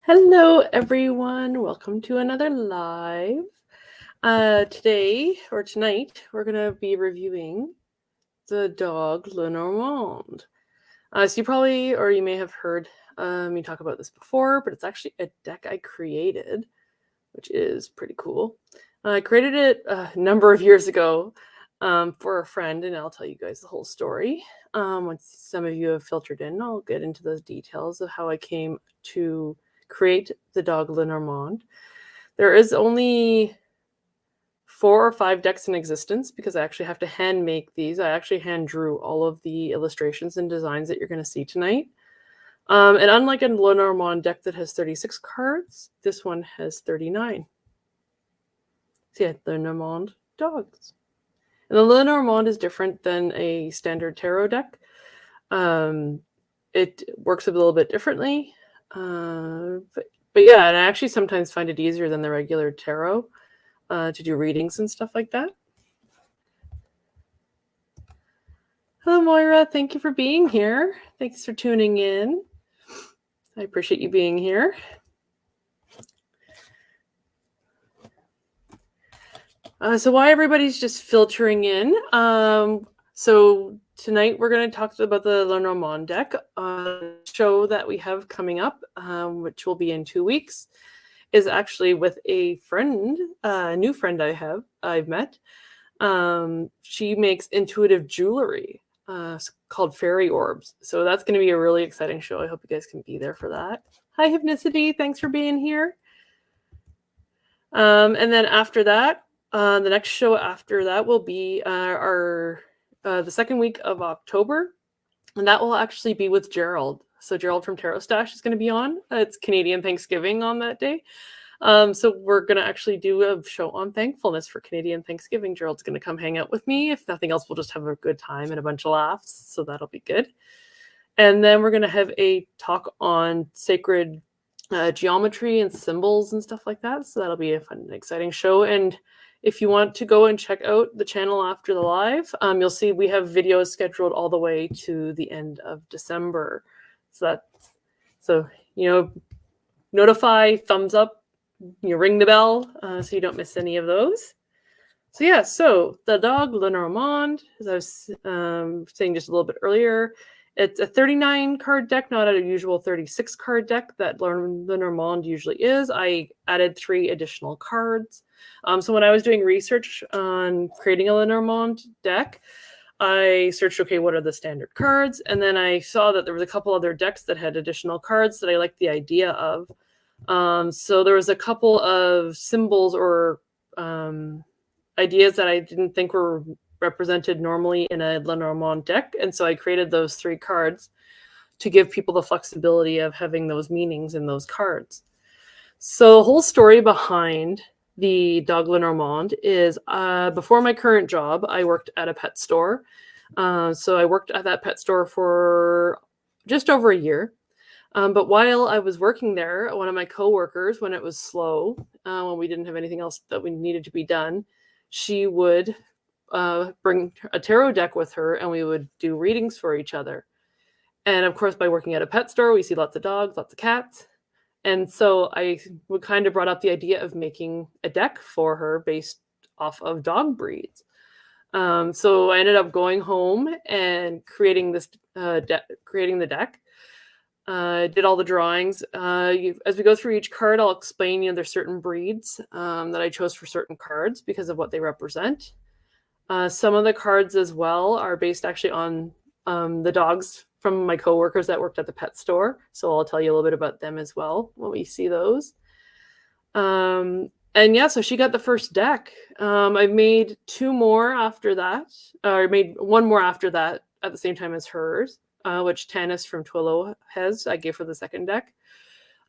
Hello, everyone. Welcome to another live. Today or tonight, we're going to be reviewing the Dog Lenormand. So you probably, or you may have heard me talk about this before, but it's actually a deck I created, which is pretty cool. I created it a number of years ago for a friend, and I'll tell you guys the whole story. Once some of you have filtered in, I'll get into those details of how I came to create the Dog Lenormand. There is only 4 or 5 decks in existence because I actually have to hand make these. I actually hand drew all of the illustrations and designs that you're going to see tonight. And unlike a Lenormand deck that has 36 cards, this one has 39. So yeah, Lenormand dogs. And the Lenormand is different than a standard tarot deck. It works a little bit differently. But yeah, and I actually sometimes find it easier than the regular tarot to do readings and stuff like that. Hello, Moira. Thank you for being here. Thanks for tuning in. I appreciate you being here. So while everybody's just filtering in, so tonight we're going to talk about the Lenormand deck show that we have coming up, which will be in 2 weeks, is actually with a friend, a new friend I've met. She makes intuitive jewelry called Fairy Orbs. So that's going to be a really exciting show. I hope you guys can be there for that. Hi, Hypnicity. Thanks for being here. And then after that, the next show after that will be the second week of October, and that will actually be with Gerald. So Gerald from Tarot Stash is going to be on. It's Canadian Thanksgiving on that day. So we're going to actually do a show on thankfulness for Canadian Thanksgiving. Gerald's going to come hang out with me. If nothing else, we'll just have a good time and a bunch of laughs. So that'll be good. And then we're going to have a talk on sacred geometry and symbols and stuff like that. So that'll be a fun and exciting show. And if you want to go and check out the channel after the live, you'll see we have videos scheduled all the way to the end of December. So notify, thumbs up, ring the bell so you don't miss any of those. So yeah, so the Dog Lenormand, as I was saying just a little bit earlier, it's a 39 card deck, not a usual 36 card deck that Lenormand usually is. I added 3 additional cards. So when I was doing research on creating a Lenormand deck, I searched, okay, what are the standard cards? And then I saw that there was a couple other decks that had additional cards that I liked the idea of. So there was a couple of symbols or ideas that I didn't think were represented normally in a Lenormand deck. And so I created those 3 cards to give people the flexibility of having those meanings in those cards. So the whole story behind the Dog Lenormand is before my current job, I worked at a pet store. So I worked at that pet store for just over a year. But while I was working there, one of my coworkers, when it was slow, when we didn't have anything else that we needed to be done, she would bring a tarot deck with her and we would do readings for each other. And of course, by working at a pet store, we see lots of dogs, lots of cats. And so I would kind of brought up the idea of making a deck for her based off of dog breeds. So I ended up going home and creating this creating the deck. Did all the drawings. As we go through each card, I'll explain, there's certain breeds that I chose for certain cards because of what they represent. Some of the cards as well are based actually on the dogs from my coworkers that worked at the pet store. So I'll tell you a little bit about them as well when we see those. And yeah, so she got the first deck. I made 2 more after that, or I made 1 more after that at the same time as hers, which Tanis from Twillo has. I gave her the second deck.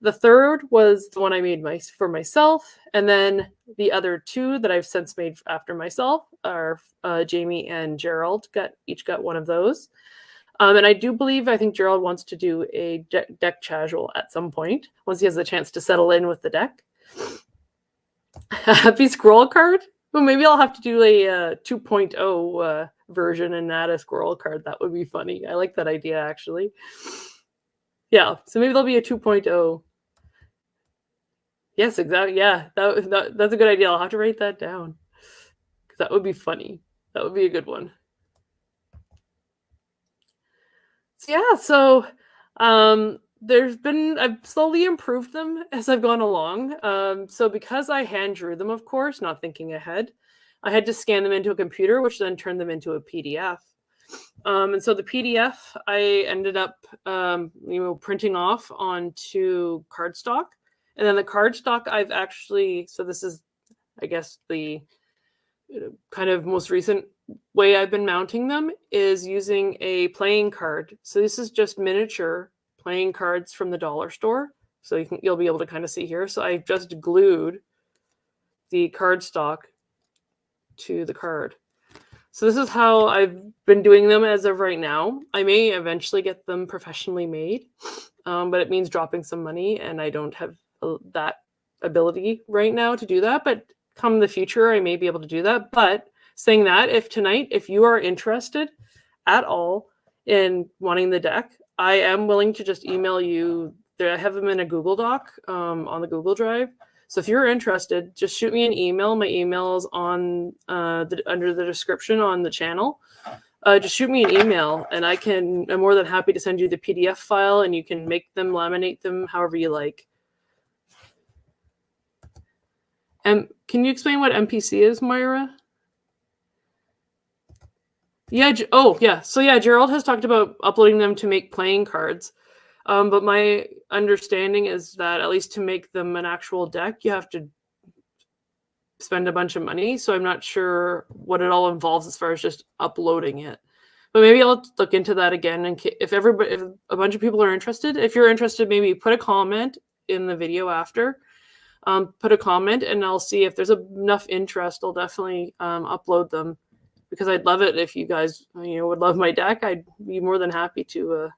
The third was the one I made for myself. And then the other 2 that I've since made after myself are Jamie and Gerald each got one of those. And I think Gerald wants to do a deck casual at some point once he has the chance to settle in with the deck. Happy scroll card? Well, maybe I'll have to do a 2.0 version and add a scroll card. That would be funny. I like that idea, actually. Yeah, so maybe there'll be a 2.0 Yes, exactly. Yeah, that's a good idea. I'll have to write that down because that would be funny. That would be a good one. So yeah, I've slowly improved them as I've gone along. So because I hand drew them, of course, not thinking ahead, I had to scan them into a computer, which then turned them into a PDF. And so the PDF I ended up, printing off onto cardstock, and then the cardstock I've actually. So this is, I guess, the kind of most recent way I've been mounting them is using a playing card. So this is just miniature playing cards from the dollar store. So you'll be able to kind of see here. So I just glued the cardstock to the card. So this is how I've been doing them as of right now. I may eventually get them professionally made, but it means dropping some money, and I don't have that ability right now to do that. But come the future, I may be able to do that. But saying that, if you are interested at all in wanting the deck, I am willing to just email you. I have them in a Google Doc on the Google Drive. So if you're interested, just shoot me an email. My email is on under the description on the channel. Just shoot me an email, and I'm more than happy to send you the PDF file, and you can make them, laminate them, however you like. And can you explain what MPC is, Myra? Yeah. Yeah. So yeah, Gerald has talked about uploading them to make playing cards. But my understanding is that at least to make them an actual deck, you have to spend a bunch of money. So I'm not sure what it all involves as far as just uploading it. But maybe I'll look into that again. And if a bunch of people are interested, if you're interested, maybe put a comment in the video after. Put a comment, and I'll see if there's enough interest. I'll definitely upload them, because I'd love it if you guys would love my deck. I'd be more than happy to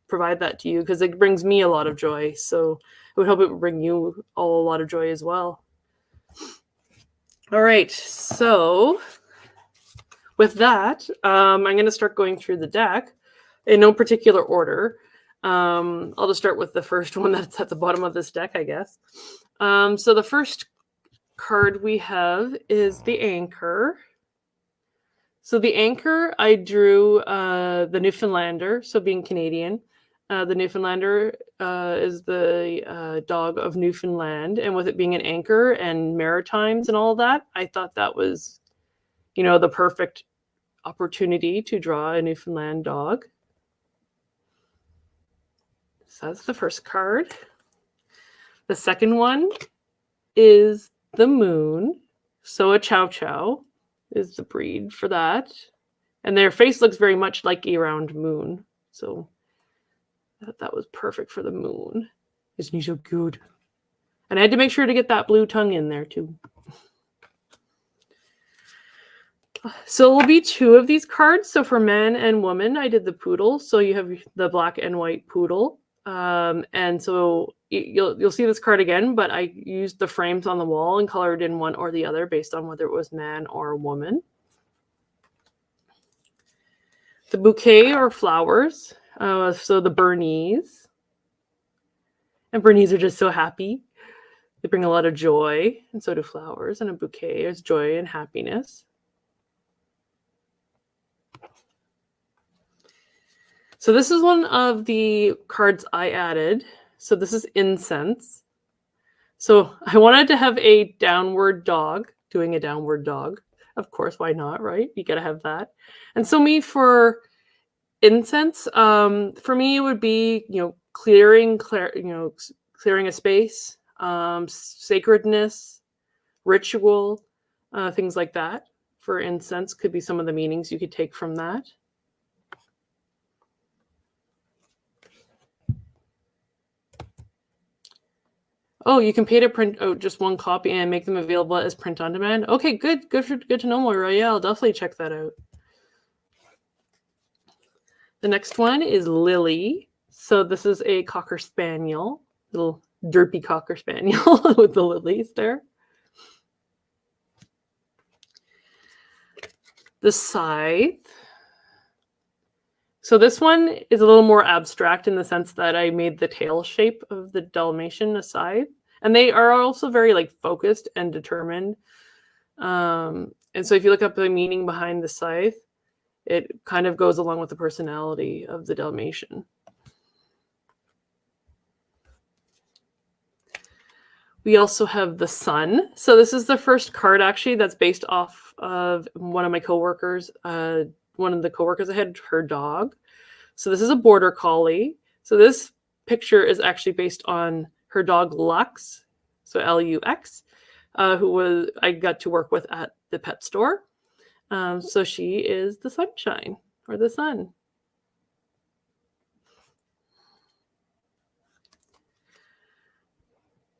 provide that to you, because it brings me a lot of joy. So I would hope it would bring you all a lot of joy as well. All right, so with that, I'm going to start going through the deck in no particular order. I'll just start with the first one that's at the bottom of this deck, I guess. So the first card we have is the Anchor. So the Anchor, I drew the Newfoundlander. So being Canadian, the Newfoundlander is the dog of Newfoundland. And with it being an anchor and Maritimes and all of that, I thought that was, the perfect opportunity to draw a Newfoundland dog. So that's the first card. The second one is the Moon. So a Chow Chow is the breed for that. And their face looks very much like a round moon. So I thought that was perfect for the Moon. Isn't he so good? And I had to make sure to get that blue tongue in there too. So it will be two of these cards. So for man and woman, I did the poodle. So you have the black and white poodle. And so you'll see this card again, but I used the frames on the wall and colored in one or the other based on whether it was man or woman. The bouquet or flowers. So the Bernese. And Bernese are just so happy. They bring a lot of joy, and so do flowers. And a bouquet is joy and happiness. So this is one of the cards I added. So this is incense. So I wanted to have a downward dog, doing a downward dog. Of course, why not, right? You got to have that. And so for incense, for me, it would be, clearing a space, sacredness, ritual, things like that. For incense could be some of the meanings you could take from that. Oh, you can pay to print out just one copy and make them available as print on demand. Okay, good to know, Moira. Yeah, I'll definitely check that out. The next one is Lily. So this is a Cocker Spaniel, little derpy Cocker Spaniel with the lilies there. The Scythe. So this one is a little more abstract in the sense that I made the tail shape of the Dalmatian a scythe. And they are also very like focused and determined. And so if you look up the meaning behind the scythe, it kind of goes along with the personality of the Dalmatian. We also have the sun. So this is the first card actually that's based off of one of my coworkers. One of the coworkers I had, her dog. So this is a border collie. So this picture is actually based on her dog Lux, so Lux, who I got to work with at the pet store. So she is the sunshine, or the sun.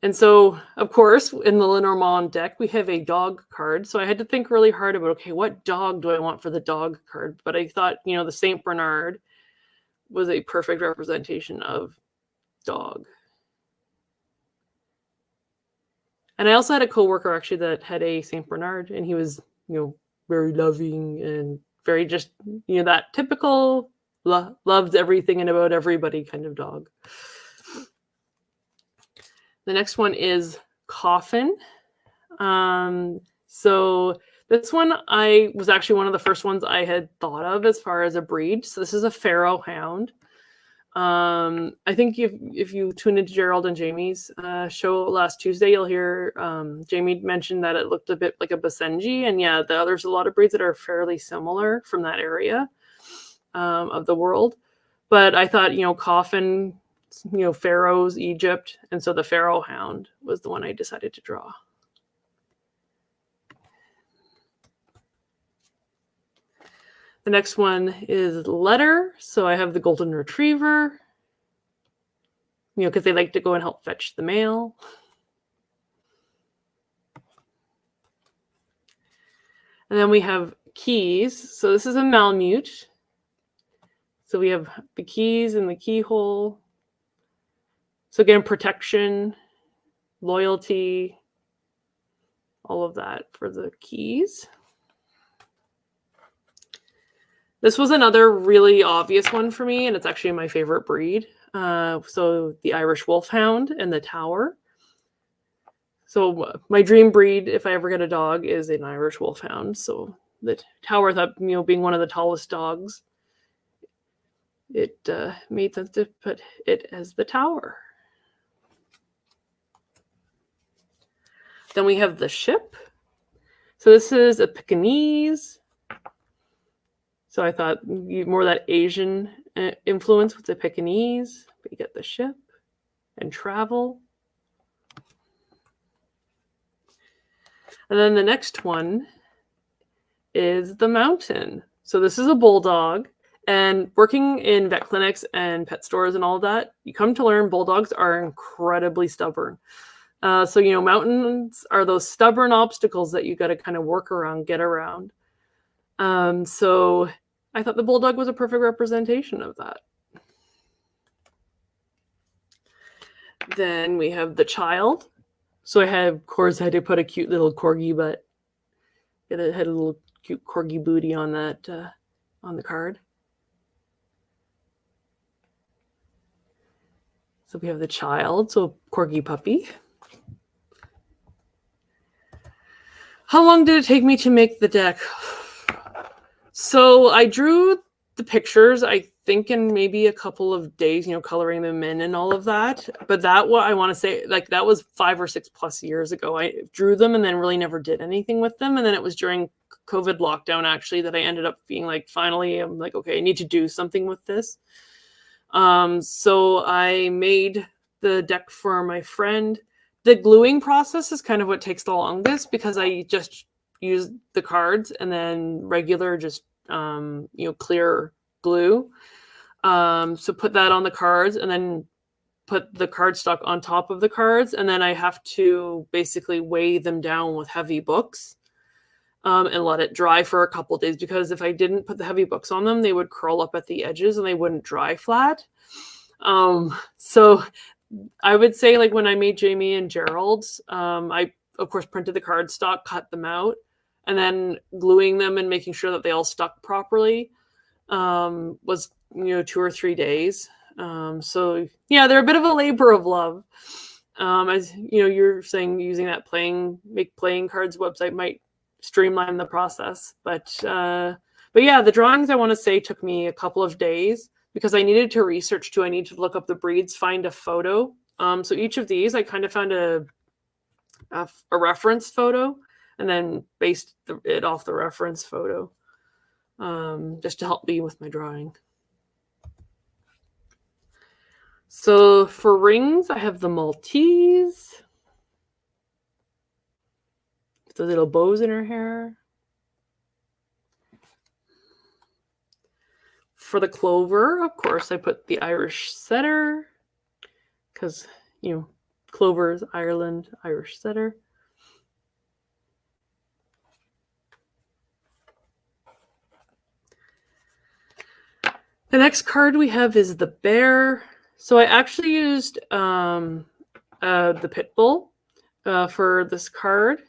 And so, of course, in the Lenormand deck, we have a dog card. So I had to think really hard about, okay, what dog do I want for the dog card? But I thought, the Saint Bernard was a perfect representation of dog. And I also had a coworker actually that had a Saint Bernard, and he was, very loving and very just, that typical loved everything and about everybody kind of dog. The next one is Coffin. So this one was actually one of the first ones I had thought of as far as a breed. So this is a Pharaoh Hound. I think if you tune into Gerald and Jamie's show last Tuesday, you'll hear Jamie mention that it looked a bit like a Basenji. And yeah, there's a lot of breeds that are fairly similar from that area of the world. But I thought, Coffin, Pharaohs, Egypt. And so the Pharaoh Hound was the one I decided to draw. The next one is Letter. So I have the Golden Retriever, because they like to go and help fetch the mail. And then we have Keys. So this is a Malamute. So we have the keys and the keyhole. So again, protection, loyalty, all of that for the keys. This was another really obvious one for me, and it's actually my favorite breed. So the Irish Wolfhound and the Tower. So my dream breed, if I ever get a dog, is an Irish Wolfhound. So the Tower, that being one of the tallest dogs, it made sense to put it as the Tower. Then we have the Ship. So this is a Pekingese. So I thought more of that Asian influence with the Pekingese. But you get the Ship and Travel. And then the next one is the Mountain. So this is a bulldog. And working in vet clinics and pet stores and all that, you come to learn bulldogs are incredibly stubborn. So, mountains are those stubborn obstacles that you got to kind of work around, get around. So I thought the bulldog was a perfect representation of that. Then we have the Child. So I had, of course, I had to put a cute little corgi, but it had a little cute corgi booty on that, on the card. So we have the Child, so corgi puppy. How long did it take me to make the deck? So I drew the pictures, I think, in maybe a couple of days, coloring them in and all of that. But what I want to say, that was 5 or 6 plus years ago. I drew them and then really never did anything with them. And then it was during COVID lockdown, actually, that I ended up being finally, I'm like, okay, I need to do something with this. So I made the deck for my friend. The gluing process is kind of what takes the longest because I just use the cards and then regular just clear glue. So put that on the cards and then put the cardstock on top of the cards, and then I have to basically weigh them down with heavy books and let it dry for a couple days, because if I didn't put the heavy books on them, they would curl up at the edges and they wouldn't dry flat. So I would say when I made Jamie and Gerald's, I of course printed the cardstock, cut them out, and then gluing them and making sure that they all stuck properly was 2 or 3 days. So yeah, they're a bit of a labor of love. as you know, you're saying using that make playing cards website might streamline the process. But yeah, the drawings, I want to say, took me a couple of days because I needed to research too. I need to look up the breeds, find a photo. So each of these, I kind of found a reference photo and then based it off the reference photo, just to help me with my drawing. So for rings, I have the Maltese. The little bows in her hair. For the Clover, of course, I put the Irish setter because, you know, Clover is Ireland, Irish setter. The next card we have is the bear. So I actually used the pit bull for this card.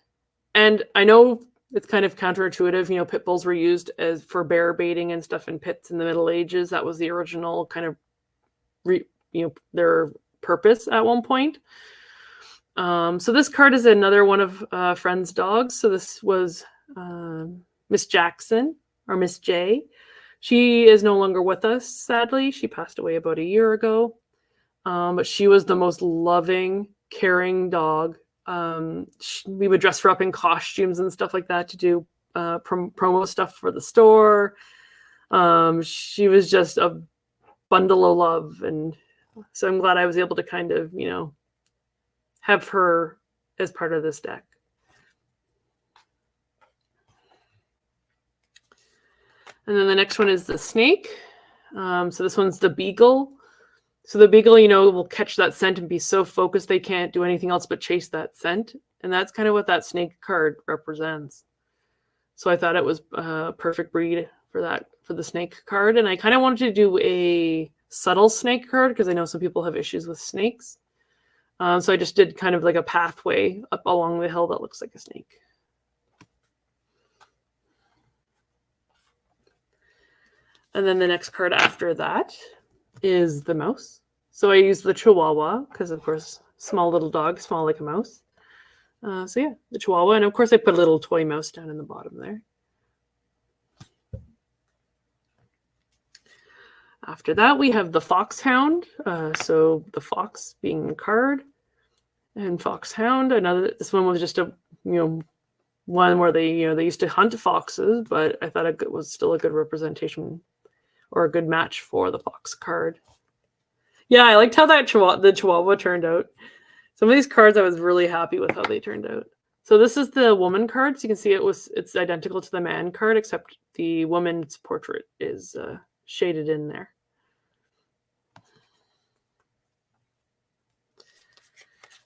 And I know it's kind of counterintuitive. You know, pit bulls were used as for bear baiting and stuff in pits in the Middle Ages. That was the original kind of, their purpose at one point. So this card is another one of Friend's dogs. So this was Miss Jackson, or Miss J. She is no longer with us, sadly. She passed away about a year ago. But she was the most loving, caring dog. We would dress her up in costumes and stuff like that to do promo stuff for the store. She was just a bundle of love. And so I'm glad I was able to kind of, you know, have her as part of this deck. And then the next one is the snake. So this one's the beagle. So the beagle, you know, will catch that scent and be so focused they can't do anything else but chase that scent. And that's kind of what that snake card represents. So I thought it was a perfect breed for that, for the snake card. And I kind of wanted to do a subtle snake card because I know some people have issues with snakes. So I just did kind of like a pathway up along the hill that looks like a snake. And then the next card after that is the mouse. So I used the Chihuahua because, of course, small little dog, small like a mouse. So yeah, the Chihuahua. And of course, I put a little toy mouse down in the bottom there. After that, we have the foxhound. So the fox being the card, and foxhound. This one was just a, one where they used to hunt foxes, but I thought it was still a good representation or a good match for the fox card. Yeah, I liked how that the Chihuahua turned out. Some of these cards I was really happy with how they turned out. So this is the woman card. So you can see it's identical to the man card, except the woman's portrait is shaded in there.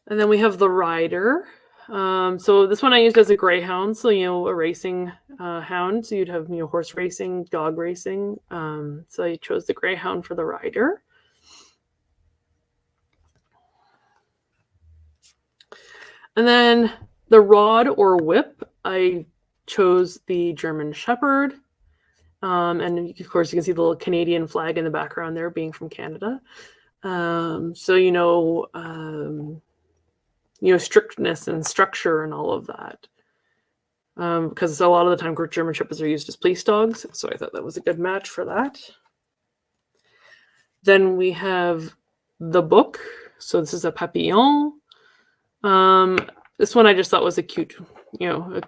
And then we have the rider. So this one I used as a greyhound. So, a racing hound. So you'd have, horse racing, dog racing. So I chose the greyhound for the rider. And then the rod or whip, I chose the German Shepherd. And of course, you can see the little Canadian flag in the background there being from Canada. Strictness and structure and all of that. Because a lot of the time German Shepherds are used as police dogs. So I thought that was a good match for that. Then we have the book. So this is a Papillon. This one I just thought was a cute, a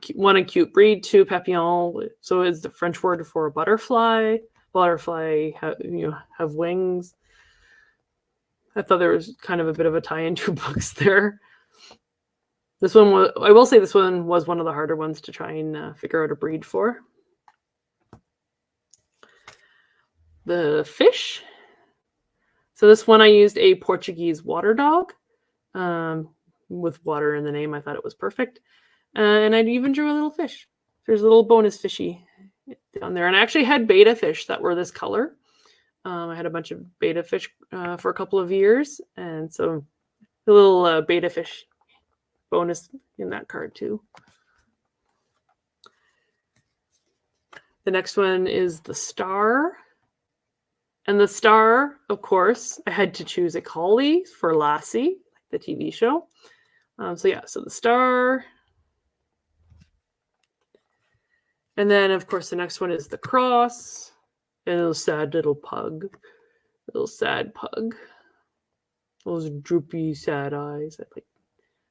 cute breed. Two, Papillon. So it's the French word for a butterfly. Butterfly have wings. I thought there was kind of a bit of a tie in two books there. This one was, I will say this one was one of the harder ones to try and figure out a breed for. The fish. So this one I used a Portuguese water dog with water in the name. I thought it was perfect. And I even drew a little fish. There's a little bonus fishy down there. And I actually had beta fish that were this color. I had a bunch of beta fish for a couple of years. And so the little beta fish bonus in that card too. The next one is the star. And the star, of course, I had to choose a collie for Lassie, like the TV show. So yeah, so the star. And then, of course, the next one is the cross. And a little sad little pug. Little sad pug. Those droopy, sad eyes.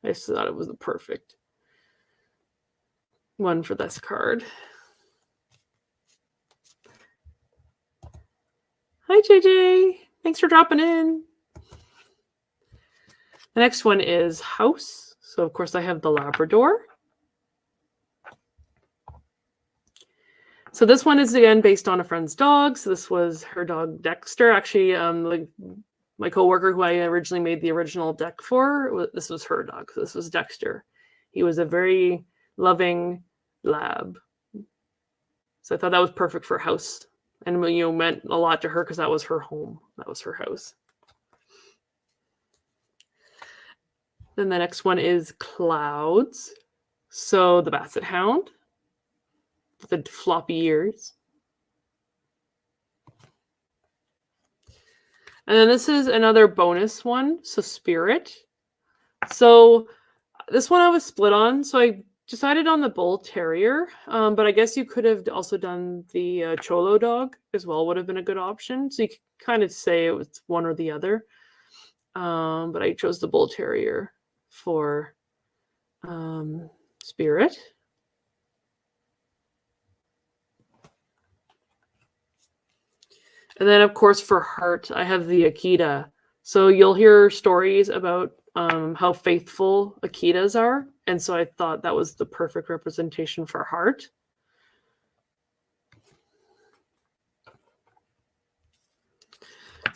I just thought it was the perfect one for this card. Hi, JJ. Thanks for dropping in. The next one is house. So, of course, I have the Labrador. So this one is, again, based on a friend's dog. So this was her dog, Dexter. Actually, my coworker who I originally made the original deck for, this was her dog. So this was Dexter. He was a very loving lab. So I thought that was perfect for house. And, meant a lot to her because that was her home. That was her house. Then the next one is clouds. So the Basset Hound. The floppy ears. And then this is another bonus one. So spirit. So this one I was split on. So I decided on the bull terrier. But I guess you could have also done the cholo dog as well. Would have been a good option. So you could kind of say it was one or the other. But I chose the bull terrier for spirit. And then, of course, for heart, I have the Akita. So you'll hear stories about how faithful Akitas are. And so I thought that was the perfect representation for heart.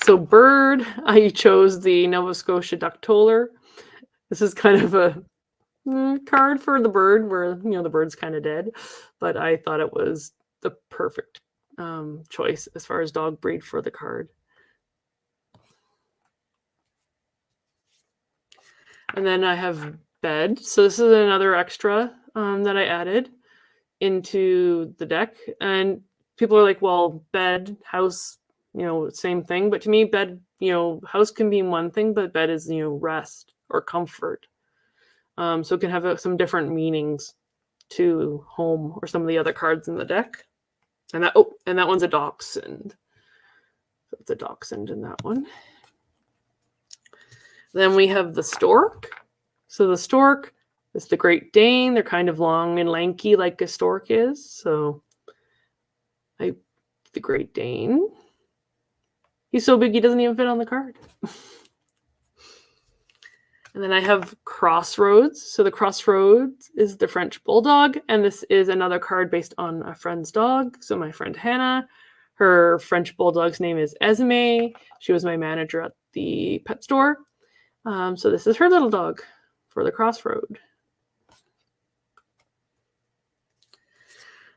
So bird, I chose the Nova Scotia Ducktoller. This is kind of a card for the bird where, the bird's kind of dead. But I thought it was the perfect choice as far as dog breed for the card. And then I have bed. So this is another extra that I added into the deck. And people are like, well, bed, house, same thing. But to me, bed, house can be one thing, but bed is, rest or comfort. So it can have some different meanings to home or some of the other cards in the deck. And that one's a dachshund. So it's a dachshund in that one. Then we have the stork. So the stork is the Great Dane. They're kind of long and lanky like a stork is. So the Great Dane. He's so big he doesn't even fit on the card. And then I have Crossroads. So the Crossroads is the French Bulldog. And this is another card based on a friend's dog. So my friend Hannah, her French Bulldog's name is Esme. She was my manager at the pet store. So this is her little dog for the Crossroad.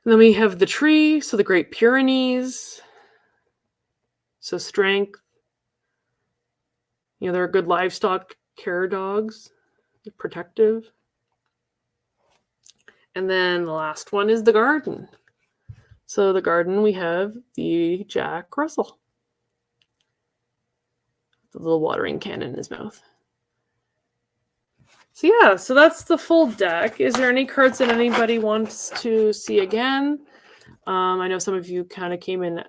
And then we have the tree. So the Great Pyrenees. So strength. They're a good livestock care dogs, protective. And then the last one is the garden. So the garden, we have the Jack Russell. The little watering can in his mouth. So yeah, so that's the full deck. Is there any cards that anybody wants to see again? I know some of you kind of came in a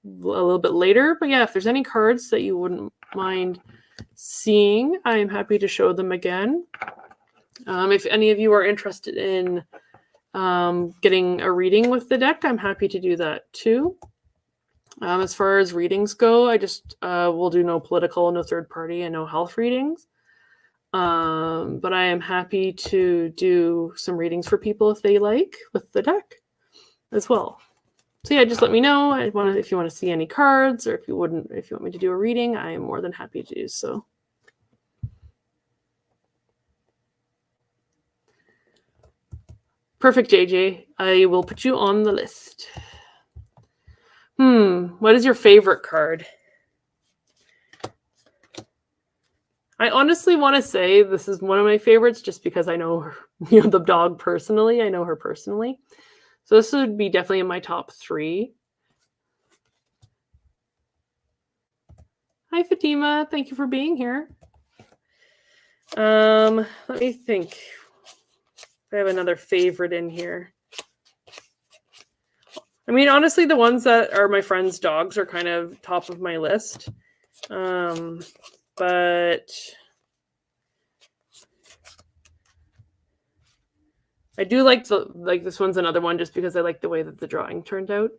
little bit later, but yeah, if there's any cards that you wouldn't mind seeing, I am happy to show them again. If any of you are interested in getting a reading with the deck, I'm happy to do that too. As far as readings go, I just will do no political, no third party, and no health readings. But I am happy to do some readings for people if they like with the deck as well. So yeah, just let me know. If you want to see any cards, or if you want me to do a reading, I am more than happy to do so. Perfect, JJ. I will put you on the list. What is your favorite card? I honestly want to say this is one of my favorites just because I know her, the dog personally. I know her personally. So this would be definitely in my top 3. Hi, Fatima. Thank you for being here. Let me think. I have another favorite in here. I mean, honestly, the ones that are my friends' dogs are kind of top of my list. But I do like this one's another one just because I like the way that the drawing turned out.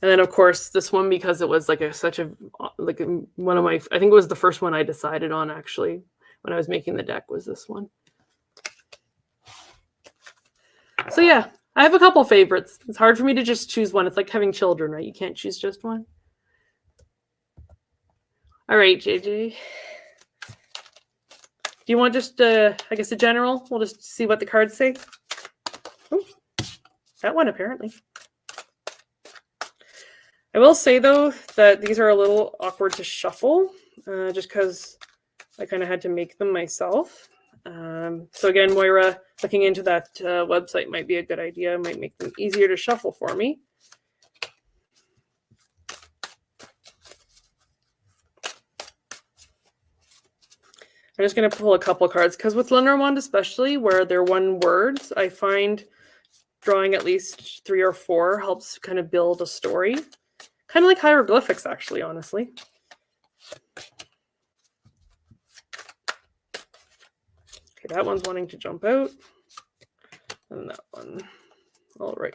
And then of course this one because it was like one of my, I think it was the first one I decided on actually when I was making the deck was this one. So yeah, I have a couple favorites. It's hard for me to just choose one. It's like having children, right? You can't choose just one. All right, JJ. Do you want just, I guess, a general? We'll just see what the cards say. Ooh, that one, apparently. I will say, though, that these are a little awkward to shuffle, just because I kind of had to make them myself. So again, Moira, looking into that website might be a good idea. It might make them easier to shuffle for me. I'm just going to pull a couple cards because with Lenormand especially, where they're one words, I find drawing at least 3 or 4 helps kind of build a story. Kind of like hieroglyphics, actually, honestly. Okay, that one's wanting to jump out. And that one. All right.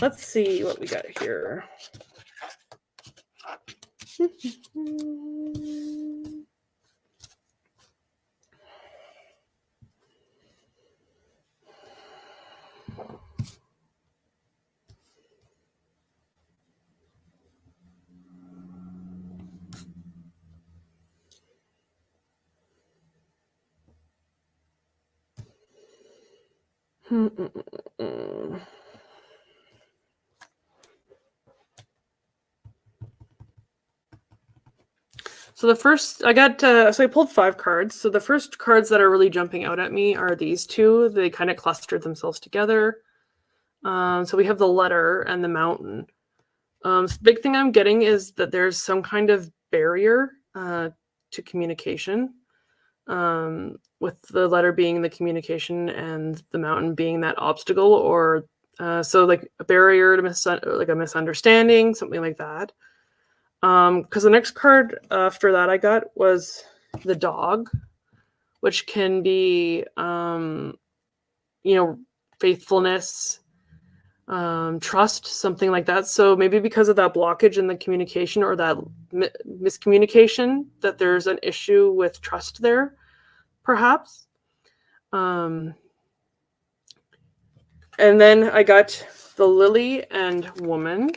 Let's see what we got here. So the first, I got, so I pulled 5 cards. So the first cards that are really jumping out at me are these two. They kind of clustered themselves together. So we have the letter and the mountain. So the big thing I'm getting is that there's some kind of barrier to communication, with the letter being the communication and the mountain being that obstacle, or so like a barrier to like a misunderstanding, something like that. Because the next card after that I got was the dog, which can be, faithfulness, trust, something like that. So maybe because of that blockage in the communication or that miscommunication, that there's an issue with trust there, perhaps. And then I got the lily and woman.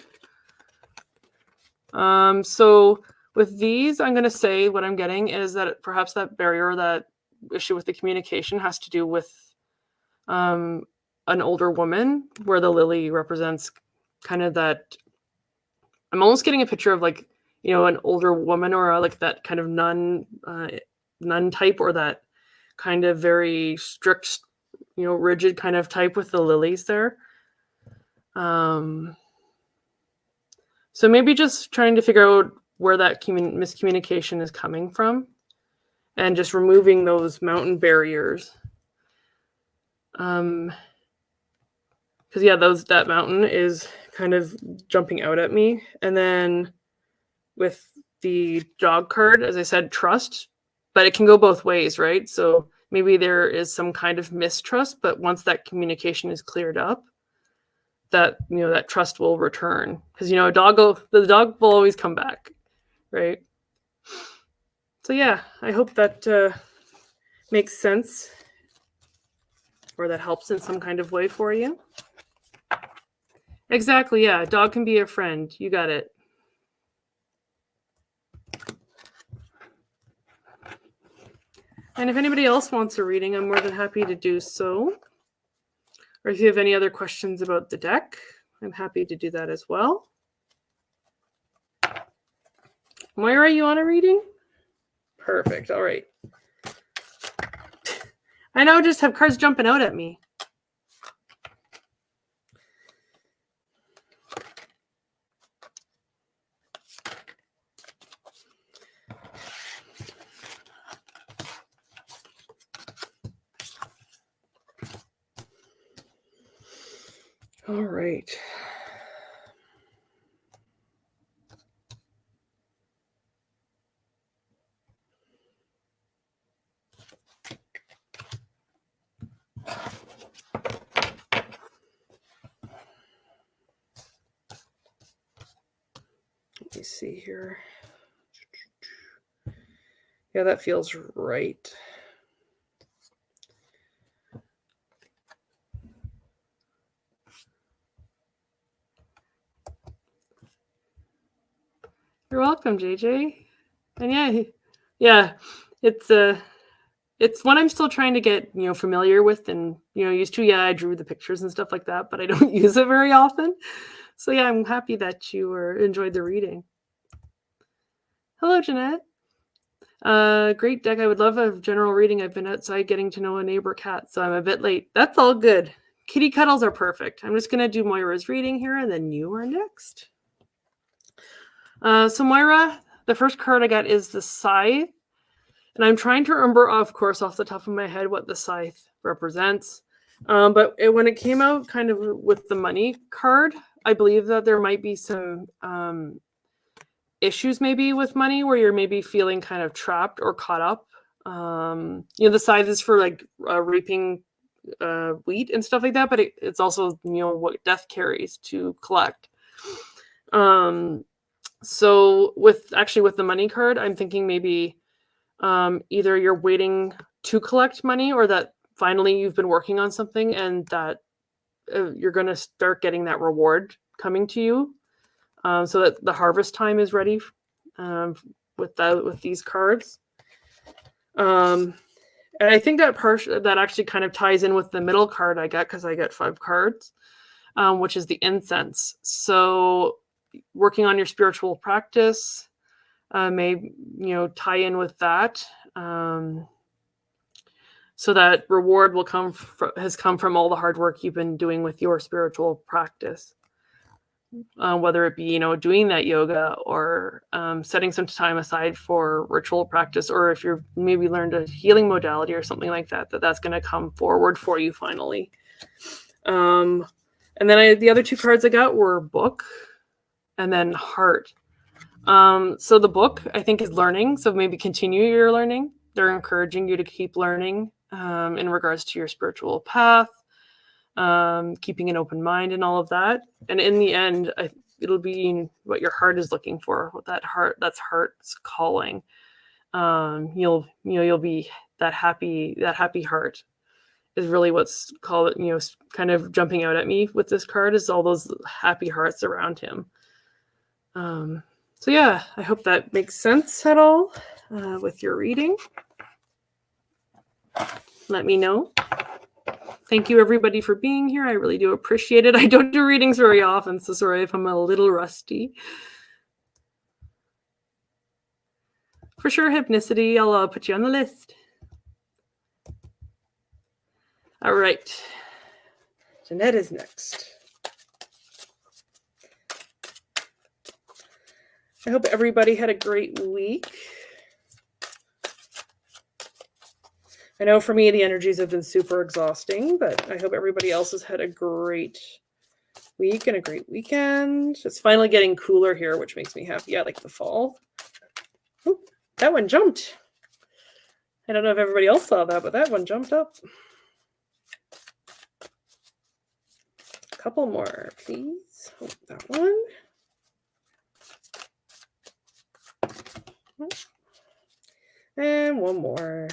So with these, I'm going to say what I'm getting is that perhaps that barrier, that issue with the communication has to do with an older woman, where the lily represents kind of that. I'm almost getting a picture of like, an older woman, or like that kind of nun type, or that kind of very strict, rigid kind of type with the lilies there. So maybe just trying to figure out where that miscommunication is coming from, and just removing those mountain barriers. Because that mountain is kind of jumping out at me. And then with the dog card, as I said, trust, but it can go both ways, right? So maybe there is some kind of mistrust, but once that communication is cleared up, that that trust will return, because the dog will always come back, right? So yeah, I hope that makes sense, or that helps in some kind of way for you. Exactly, yeah, a dog can be a friend. You got it. And if anybody else wants a reading, I'm more than happy to do so. Or if you have any other questions about the deck, I'm happy to do that as well. Moira, you want a reading? Perfect. All right. I now just have cards jumping out at me. All right. Let me see here. Yeah, that feels right. You're welcome, JJ. And yeah, it's one I'm still trying to get, familiar with and, used to. Yeah, I drew the pictures and stuff like that, but I don't use it very often. So yeah, I'm happy that you enjoyed the reading. Hello, Jeanette. Great deck. I would love a general reading. I've been outside getting to know a neighbor cat, so I'm a bit late. That's all good. Kitty cuddles are perfect. I'm just going to do Moira's reading here, and then you are next. So Moira, the first card I got is the Scythe. And I'm trying to remember, of course, off the top of my head what the Scythe represents. But when it came out kind of with the money card, I believe that there might be some issues maybe with money where you're maybe feeling kind of trapped or caught up. The Scythe is for like reaping wheat and stuff like that, but it's also, what death carries to collect. So with the money card, I'm thinking maybe either you're waiting to collect money or that finally you've been working on something and that you're going to start getting that reward coming to you, so that the harvest time is ready with these cards. And I think that actually kind of ties in with the middle card I got, because I got 5 cards, which is the incense. So working on your spiritual practice may tie in with that, so that reward has come from all the hard work you've been doing with your spiritual practice, whether it be doing that yoga or setting some time aside for ritual practice, or if you've maybe learned a healing modality or something like that, that's going to come forward for you finally. And then the other 2 cards I got were book and then heart. So the book, I think, is learning. So maybe continue your learning. They're encouraging you to keep learning in regards to your spiritual path, keeping an open mind and all of that. And in the end, it'll be what your heart is looking for. What that's heart's calling. You'll be that happy heart is really what's called, kind of jumping out at me with this card, is all those happy hearts around him. So yeah, I hope that makes sense at all with your reading. Let me know. Thank you, everybody, for being here. I really do appreciate it. I don't do readings very often, so sorry if I'm a little rusty. For sure, Hypnicity, I'll put you on the list. All right. Jeanette is next. I hope everybody had a great week. I know for me, the energies have been super exhausting, but I hope everybody else has had a great week and a great weekend. It's finally getting cooler here, which makes me happy. I like the fall. Ooh, that one jumped. I don't know if everybody else saw that, but that one jumped up. A couple more, please. Oh, that one. And one more.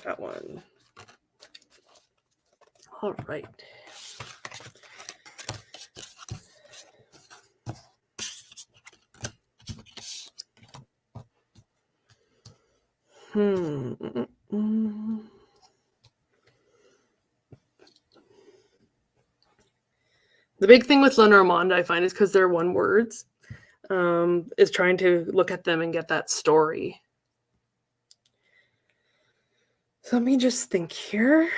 That one. All right. The big thing with Lenormand, I find, is because they're one words, is trying to look at them and get that story. So let me just think here.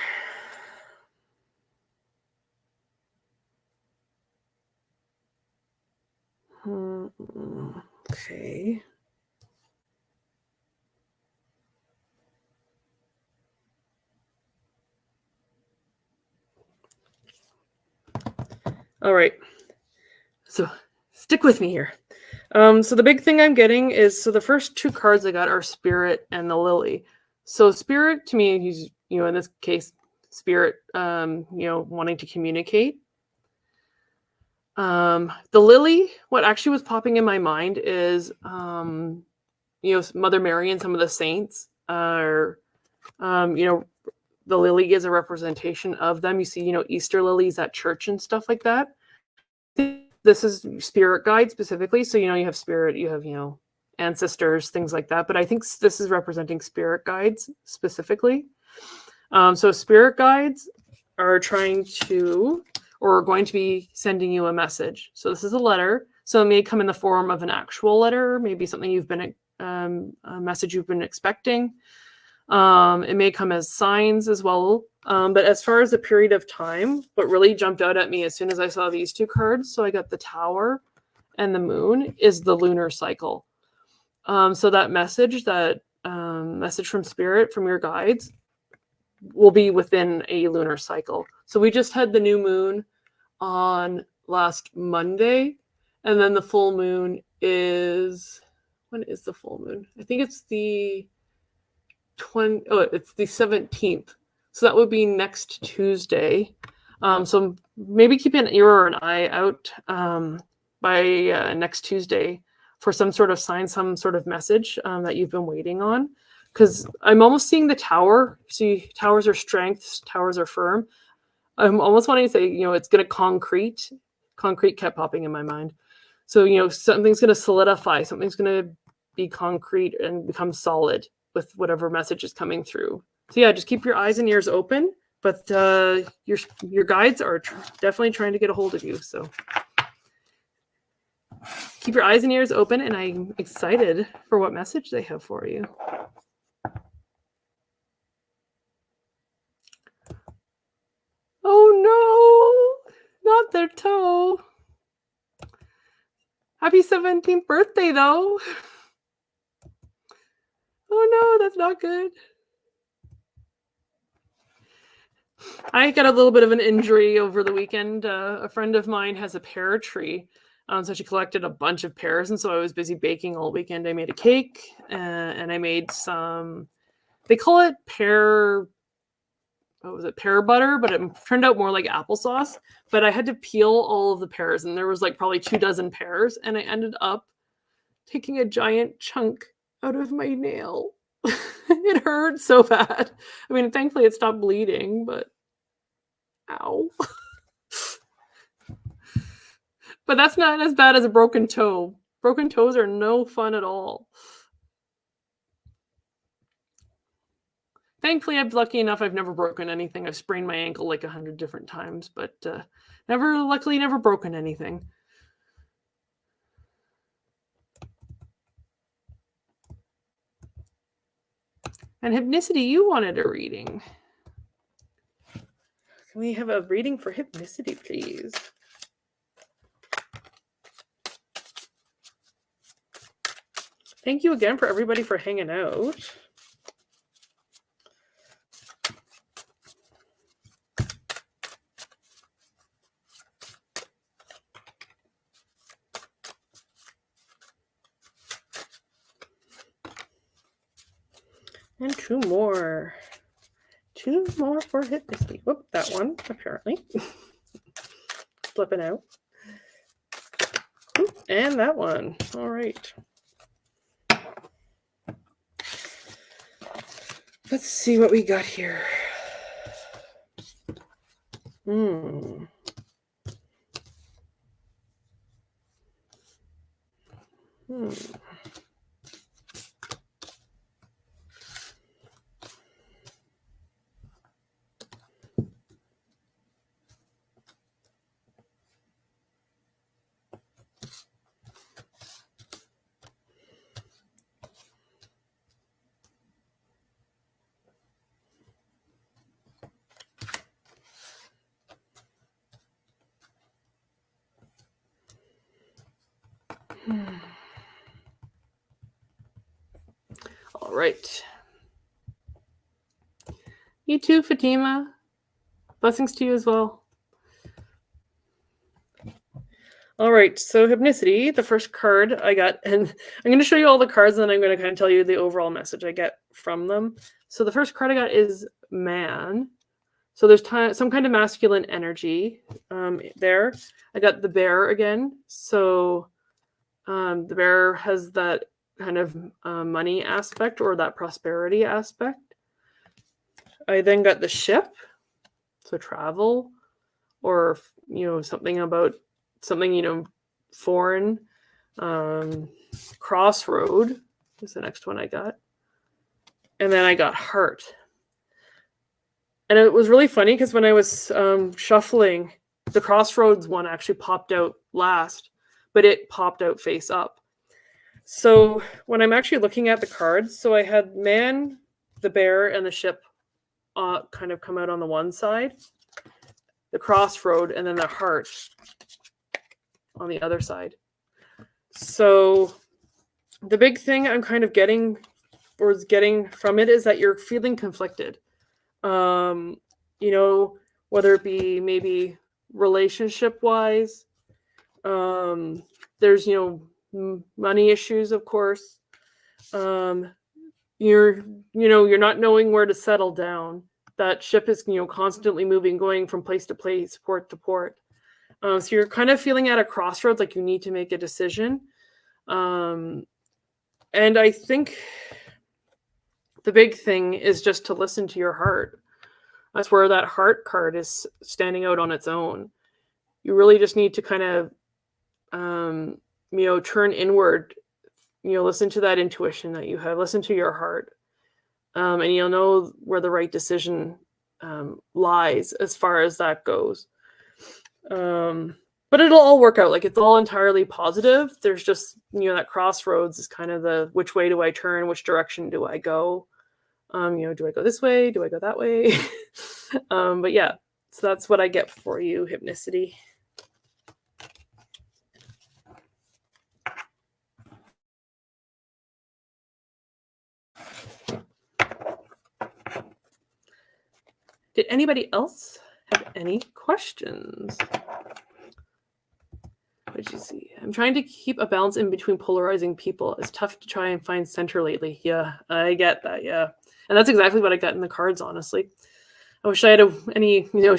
Okay. All right. So stick with me here. So the big thing I'm getting is, so the first two cards I got are Spirit and the Lily. So Spirit, to me, he's, in this case, Spirit, wanting to communicate. The Lily, what actually was popping in my mind is, Mother Mary and some of the saints are, the lily is a representation of them. You see, Easter lilies at church and stuff like that. This is spirit guide specifically. So, you have spirit, you have, ancestors, things like that. But I think this is representing spirit guides specifically. So spirit guides are trying to, or going to be sending you a message. So this is a letter. So it may come in the form of an actual letter, maybe something you've been, a message you've been expecting. It may come as signs as well. But as far as the period of time, what really jumped out at me as soon as I saw these two cards, so I got the Tower and the Moon, is the lunar cycle. So that message from Spirit, from your guides, will be within a lunar cycle. So we just had the new moon on last Monday, and then the full moon is, when is the full moon? I think it's the it's the 17th. So that would be next Tuesday. So maybe keep an ear or an eye out by next Tuesday for some sort of sign, some sort of message that you've been waiting on. Because I'm almost seeing the Tower. See, towers are strengths, towers are firm. I'm almost wanting to say, it's going to concrete. Concrete kept popping in my mind. So, something's going to solidify. Something's going to be concrete and become solid with whatever message is coming through. So yeah, just keep your eyes and ears open. But your guides are definitely trying to get a hold of you. So keep your eyes and ears open, and I'm excited for what message they have for you. Oh no, not their toe. Happy 17th birthday, though. Oh no, that's not good. I got a little bit of an injury over the weekend. A friend of mine has a pear tree. So she collected a bunch of pears, and so I was busy baking all weekend. I made a cake, and I made some, they call it pear butter, but it turned out more like applesauce. But I had to peel all of the pears, and there was like probably 24 pears, and I ended up taking a giant chunk out of my nail. It hurt so bad. I mean, thankfully it stopped bleeding, but ow. But that's not as bad as a broken toe. Broken toes are no fun at all. Thankfully, I'm lucky enough I've never broken anything. I've sprained my ankle like 100 different times, but luckily never broken anything. And Hypnicity, you wanted a reading. Can we have a reading for Hypnicity, please? Thank you again for everybody for hanging out. And two more. Two more for Hypnicity. Whoop, that one, apparently. Slipping out. And that one. All right. Let's see what we got here. Hmm. All right. You too, Fatima. Blessings to you as well. All right, so Hypnicity, the first card I got, and I'm going to show you all the cards, and then I'm going to kind of tell you the overall message I get from them. So the first card I got is Man. So there's some kind of masculine energy there. I got the Bear again. So the Bear has that kind of money aspect or that prosperity aspect. I then got the Ship, so travel, or something about something foreign. Crossroad is the next one I got, and then I got Heart. And it was really funny because when I was shuffling, the Crossroads one actually popped out last, but it popped out face up. So when I'm actually looking at the cards, so I had Man, the Bear, and the Ship kind of come out on the one side, the Crossroad, and then the Heart on the other side. So the big thing I'm kind of getting from it is that you're feeling conflicted. Whether it be maybe relationship wise, there's money issues, of course. You're not knowing where to settle down. That ship is constantly moving, going from place to place, port to port. So you're kind of feeling at a crossroads, like you need to make a decision. And I think the big thing is just to listen to your heart. That's where that Heart card is standing out on its own. You really just need to kind of, turn inward, listen to that intuition that you have, listen to your heart. And you'll know where the right decision lies as far as that goes. But it'll all work out. Like, it's all entirely positive. There's just, that crossroads is kind of the, which way do I turn? Which direction do I go? Do I go this way? Do I go that way? But yeah, so that's what I get for you, Hypnicity. Did anybody else have any questions? What did you see? I'm trying to keep a balance in between polarizing people. It's tough to try and find center lately. Yeah, I get that. Yeah. And that's exactly what I got in the cards, honestly. I wish I had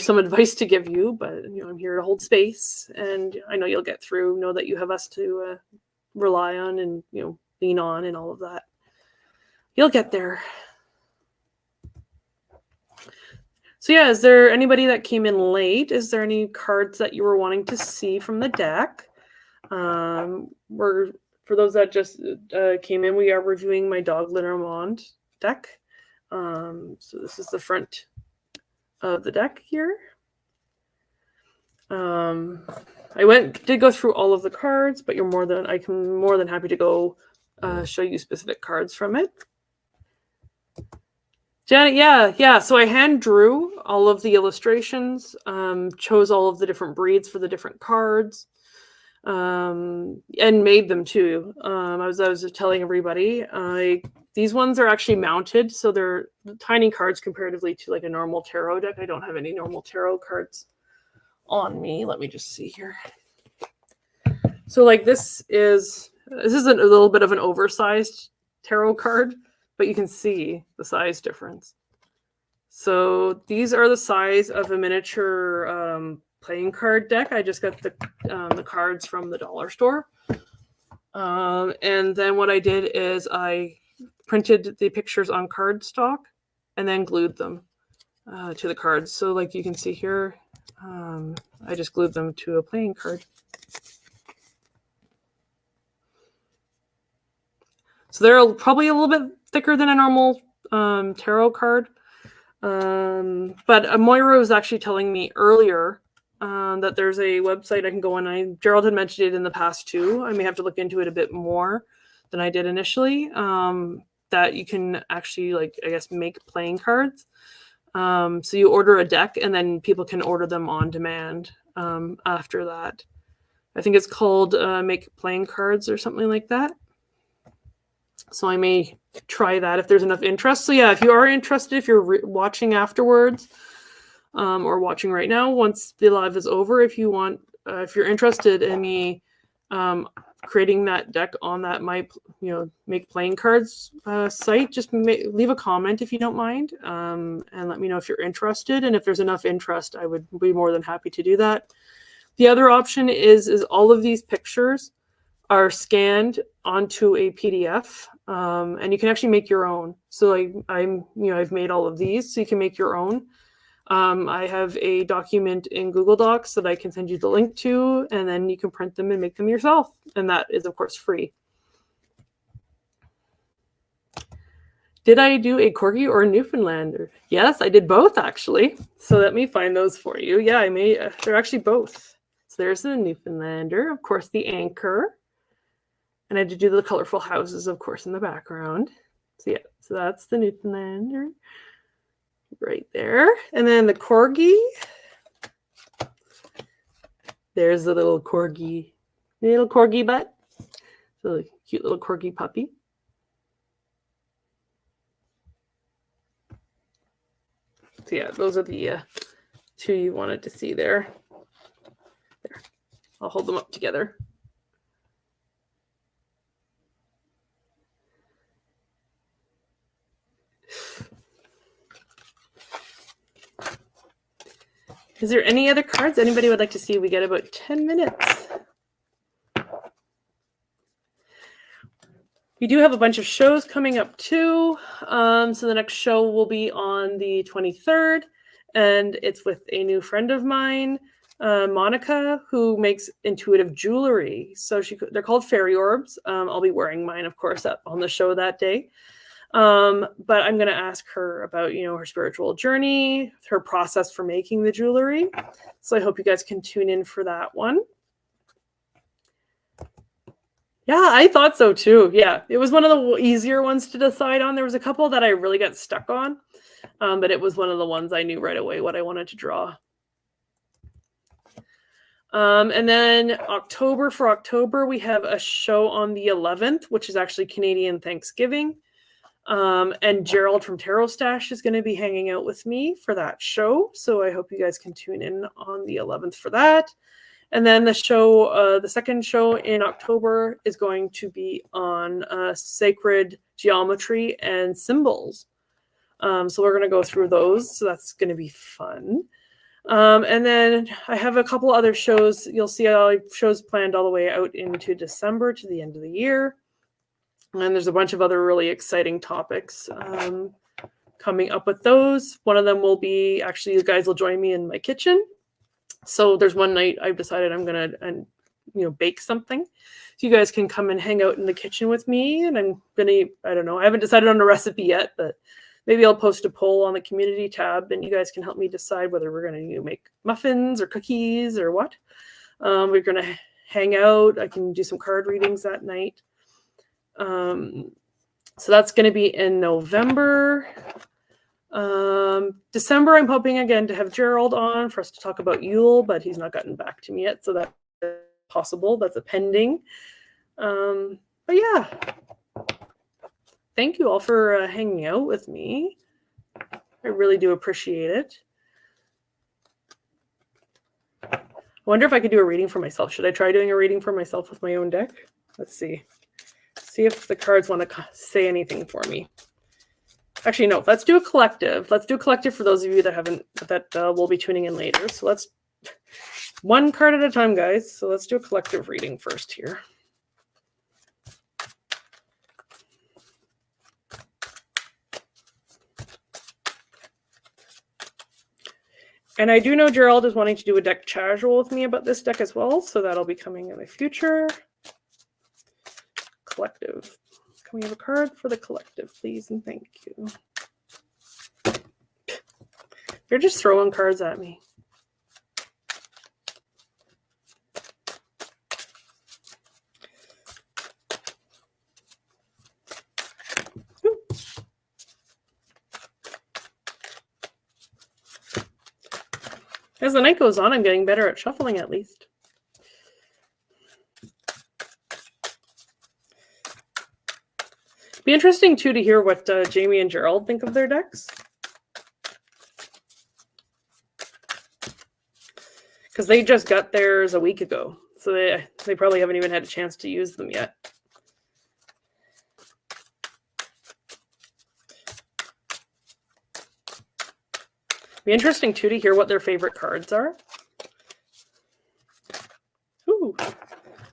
some advice to give you, but I'm here to hold space, and I know you'll get through. Know that you have us to rely on and lean on and all of that. You'll get there. So yeah, is there anybody that came in late? Is there any cards that you were wanting to see from the deck? For those that just came in, we are reviewing my Dog Lenormand deck. So this is the front of the deck here. I did go through all of the cards, but I'm more than happy to go show you specific cards from it. Janet, yeah. So I hand drew all of the illustrations, chose all of the different breeds for the different cards, and made them too. I was telling everybody, these ones are actually mounted, so they're tiny cards comparatively to like a normal tarot deck. I don't have any normal tarot cards on me. Let me just see here. So like this is a little bit of an oversized tarot card, but you can see the size difference. So these are the size of a miniature playing card deck. I just got the cards from the dollar store. And then what I did is I printed the pictures on cardstock and then glued them to the cards. So like you can see here, I just glued them to a playing card. So they're probably a little bit thicker than a normal tarot card. But Moira was actually telling me earlier that there's a website I can go on. Gerald had mentioned it in the past too. I may have to look into it a bit more than I did initially. That you can actually, make playing cards. So you order a deck and then people can order them on demand after that. I think it's called Make Playing Cards or something like that. So I may try that if there's enough interest. So yeah, if you are interested, if you're watching afterwards or watching right now, once the live is over, if you want if you're interested in me creating that deck on that Make Playing Cards site, just leave a comment if you don't mind, and let me know if you're interested. And if there's enough interest, I would be more than happy to do that. The other option is all of these pictures are scanned onto a PDF, and you can actually make your own. So I've made all of these, so you can make your own. I have a document in Google Docs that I can send you the link to, and then you can print them and make them yourself. And that is, of course, free. Did I do a Corgi or a Newfoundlander? Yes, I did both, actually. So let me find those for you. Yeah, I made, they're actually both. So there's the Newfoundlander, of course, the anchor. And I had to do the colorful houses, of course, in the background. So yeah, so that's the Newfoundlander right there. And then the Corgi. There's the little Corgi butt. So cute little Corgi puppy. So yeah, those are the two you wanted to see there. There, I'll hold them up together. Is there any other cards anybody would like to see? We get about 10 minutes. We do have a bunch of shows coming up too. So the next show will be on the 23rd, and it's with a new friend of mine, Monica, who makes intuitive jewelry. So they're called fairy orbs. I'll be wearing mine, of course, on the show that day. But I'm going to ask her about, her spiritual journey, her process for making the jewelry. So I hope you guys can tune in for that one. Yeah, I thought so too. Yeah, it was one of the easier ones to decide on. There was a couple that I really got stuck on, but it was one of the ones I knew right away what I wanted to draw. And then for October, we have a show on the 11th, which is actually Canadian Thanksgiving. And Gerald from Tarot Stash is going to be hanging out with me for that show. So I hope you guys can tune in on the 11th for that. And then the second show in October is going to be on sacred geometry and symbols. So we're going to go through those. So that's going to be fun. And then I have a couple other shows. You'll see shows planned all the way out into December to the end of the year. And there's a bunch of other really exciting topics coming up with those. One of them will be, actually, you guys will join me in my kitchen. So there's one night I've decided I'm going to, bake something. So you guys can come and hang out in the kitchen with me. And I'm going to, I don't know, I haven't decided on a recipe yet, but maybe I'll post a poll on the community tab and you guys can help me decide whether we're going to make muffins or cookies or what. We're going to hang out. I can do some card readings that night. So that's going to be in November. December, I'm hoping again to have Gerald on for us to talk about Yule, but he's not gotten back to me yet, so that's possible. That's a pending. But yeah, thank you all for hanging out with me. I really do appreciate it. I wonder if I could do a reading for myself. Should I try doing a reading for myself with my own deck? Let's see. See if the cards want to say anything for me. Actually, no, let's do a collective. Let's do a collective for those of you that will be tuning in later. So let's one card at a time, guys. So let's do a collective reading first here. And I do know Gerald is wanting to do a deck casual with me about this deck as well. So that'll be coming in the future. Collective. Can we have a card for the collective, please? And thank you. They're just throwing cards at me. Ooh. As the night goes on, I'm getting better at shuffling at least. Be interesting too to hear what Jamie and Gerald think of their decks, because they just got theirs a week ago. So they probably haven't even had a chance to use them yet. Be interesting too to hear what their favorite cards are. Ooh,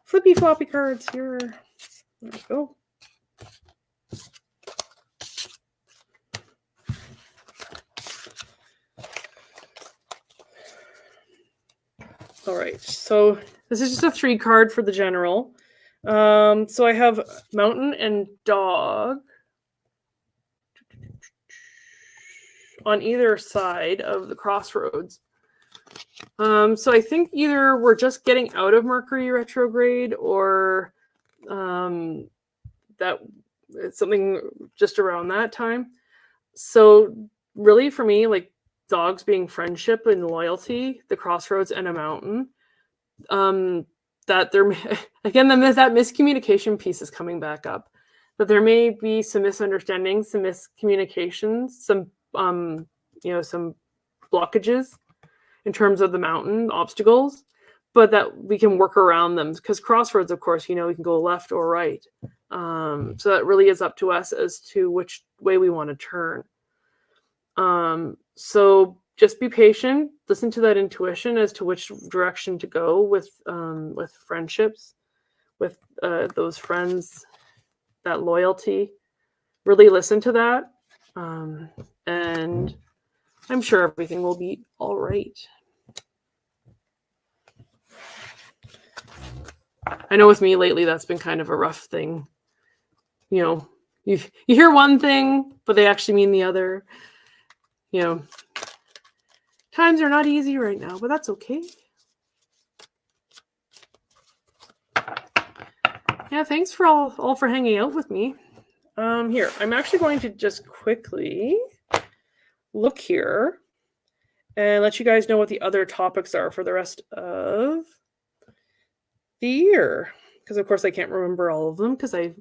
flippy floppy cards here. There we go. All right, so this is just a 3 card for the general. So I have Mountain and Dog on either side of the crossroads. So I think either we're just getting out of Mercury retrograde, or that it's something just around that time. So really for me, like dogs being friendship and loyalty, the crossroads and a mountain, that there again, that miscommunication piece is coming back up, that there may be some misunderstandings, some miscommunications, some some blockages in terms of the mountain obstacles, but that we can work around them, because crossroads, of course, we can go left or right. So that really is up to us as to which way we want to turn. So just be patient, listen to that intuition as to which direction to go with friendships, with those friends, that loyalty. Really listen to that. And I'm sure everything will be all right. I know with me lately, that's been kind of a rough thing. You hear one thing, but they actually mean the other. Times are not easy right now, but that's okay. Yeah, thanks for all for hanging out with me. Here, I'm actually going to just quickly look here and let you guys know what the other topics are for the rest of the year. Because, of course, I can't remember all of them because I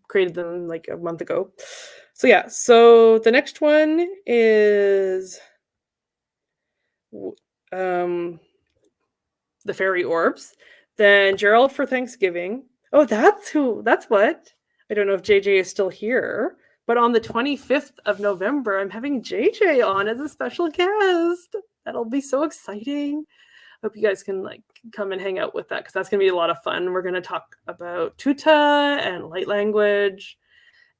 created them like a month ago. So, yeah. So, the next one is the fairy orbs. Then Gerald for Thanksgiving. Oh, that's what. I don't know if JJ is still here. But on the 25th of November, I'm having JJ on as a special guest. That'll be so exciting. Hope you guys can come and hang out with that, because that's going to be a lot of fun. We're going to talk about Tuta and light language,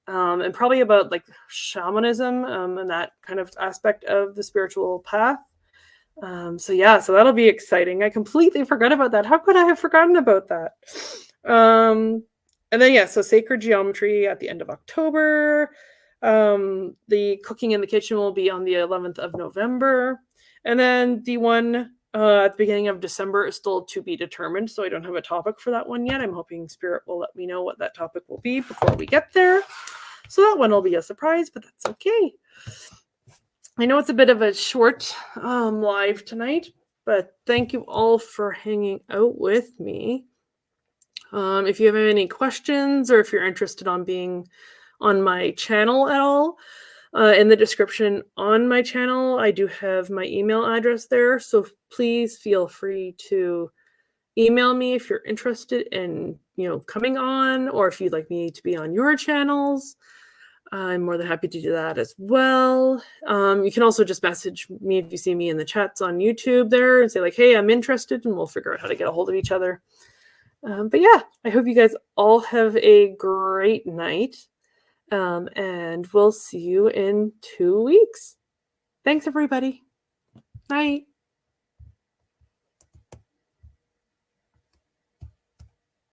and probably about shamanism and that kind of aspect of the spiritual path. So that'll be exciting. I completely forgot about that. How could I have forgotten about that? And then, so sacred geometry at the end of October. The cooking in the kitchen will be on the 11th of November. And then the one at the beginning of December is still to be determined. So I don't have a topic for that one yet. I'm hoping Spirit will let me know what that topic will be before we get there. So that one will be a surprise, but that's okay. I know it's a bit of a short live tonight, but thank you all for hanging out with me. If you have any questions, or if you're interested on being on my channel at all, in the description on my channel, I do have my email address there. So please feel free to email me if you're interested in, coming on, or if you'd like me to be on your channels. I'm more than happy to do that as well. You can also just message me if you see me in the chats on YouTube there and say hey, I'm interested, and we'll figure out how to get a hold of each other. But yeah, I hope you guys all have a great night. And we'll see you in 2 weeks. Thanks, everybody. Night.